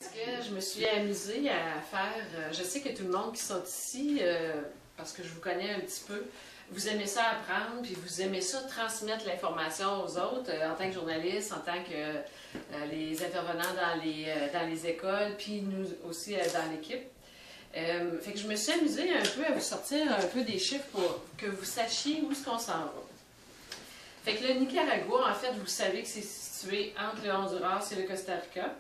Je me suis amusée à faire, je sais que tout le monde qui sont ici, parce que je vous connais un petit peu, vous aimez ça apprendre, puis vous aimez ça transmettre l'information aux autres, en tant que journaliste, en tant que les intervenants dans les écoles, puis nous aussi dans l'équipe. Fait que je me suis amusée un peu à vous sortir un peu des chiffres pour que vous sachiez où est-ce qu'on s'en va. Fait que le Nicaragua, en fait, vous savez que c'est situé entre le Honduras et le Costa Rica,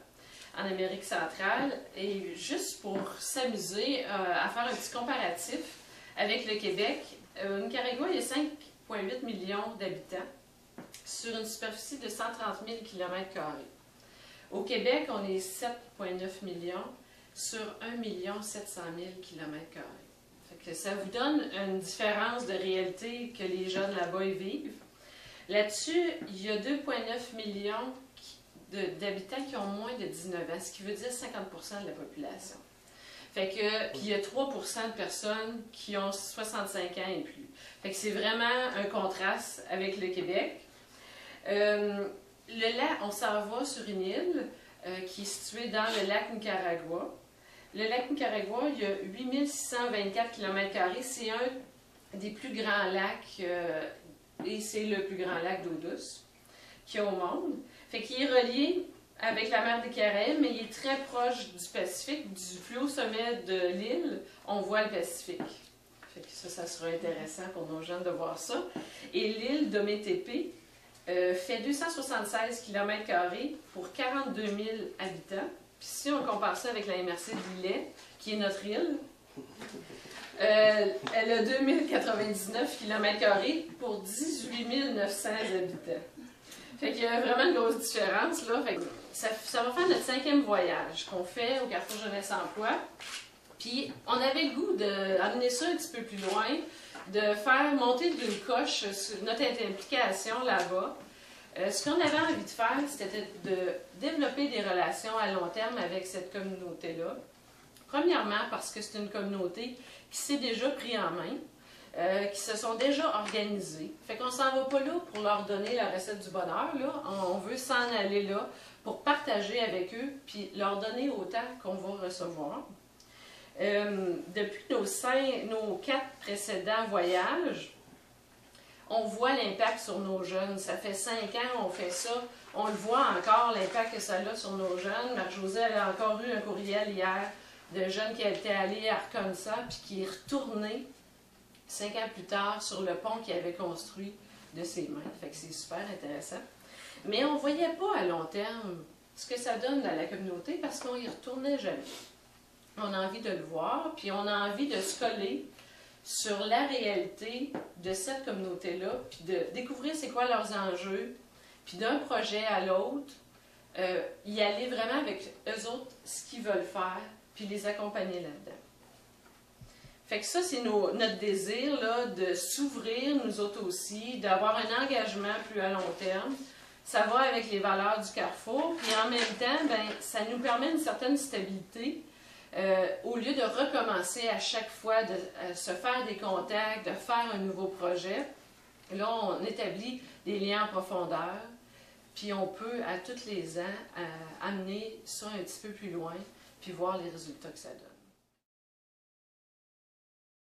en Amérique centrale, et juste pour s'amuser à faire un petit comparatif avec le Québec, au Nicaragua, il y a 5,8 millions d'habitants sur une superficie de 130 000 km². Au Québec, on est 7,9 millions sur 1 700 000 km². Fait que ça vous donne une différence de réalité que les jeunes là-bas y vivent. Là-dessus, il y a 2,9 millions d'habitants qui ont moins de 19 ans, ce qui veut dire 50% de la population. Fait que, puis il y a 3% de personnes qui ont 65 ans et plus. Fait que c'est vraiment un contraste avec le Québec. Le lac, on s'en va sur une île qui est située dans le lac Nicaragua. Le lac Nicaragua, il y a 8624 km². C'est un des plus grands lacs et c'est le plus grand lac d'eau douce qu'il y a au monde. Fait qu'il est relié avec la mer des Caraïbes, mais il est très proche du Pacifique. Du plus haut sommet de l'île, on voit le Pacifique. Fait que ça sera intéressant pour nos jeunes de voir ça. Et l'île d'Ometepe fait 276 km² pour 42 000 habitants. Puis si on compare ça avec la MRC de Lillet, qui est notre île, elle a 2099 km² pour 18 900 habitants. Fait qu'il y a vraiment une grosse différence, là. Fait que ça va faire notre 5e voyage qu'on fait au Carrefour Jeunesse Emploi. Puis on avait le goût d'amener ça un petit peu plus loin, de faire monter d'une coche notre implication là-bas. Ce qu'on avait envie de faire, c'était de développer des relations à long terme avec cette communauté-là. Premièrement, parce que c'est une communauté qui s'est déjà pris en main, qui se sont déjà organisés. Fait qu'on s'en va pas là pour leur donner la recette du bonheur, là. On veut s'en aller là pour partager avec eux, puis leur donner autant qu'on va recevoir. Depuis nos 4 précédents voyages, on voit l'impact sur nos jeunes. Ça fait 5 ans on fait ça. On le voit encore, l'impact que ça a sur nos jeunes. Marie-Josée, elle a encore eu un courriel hier de jeunes qui étaient allés à Arkansas, puis qui est retourné 5 ans plus tard sur le pont qu'il avait construit de ses mains. Fait que c'est super intéressant. Mais on ne voyait pas à long terme ce que ça donne à la communauté parce qu'on y retournait jamais. On a envie de le voir, puis on a envie de se coller sur la réalité de cette communauté-là, puis de découvrir c'est quoi leurs enjeux, puis d'un projet à l'autre, y aller vraiment avec eux autres ce qu'ils veulent faire, puis les accompagner là-dedans. Fait que ça, c'est notre désir là, de s'ouvrir, nous autres aussi, d'avoir un engagement plus à long terme. Ça va avec les valeurs du Carrefour, puis en même temps, ben, ça nous permet une certaine stabilité. Au lieu de recommencer à chaque fois, de se faire des contacts, de faire un nouveau projet, là, on établit des liens en profondeur, puis on peut, à tous les ans, amener ça un petit peu plus loin, puis voir les résultats que ça donne.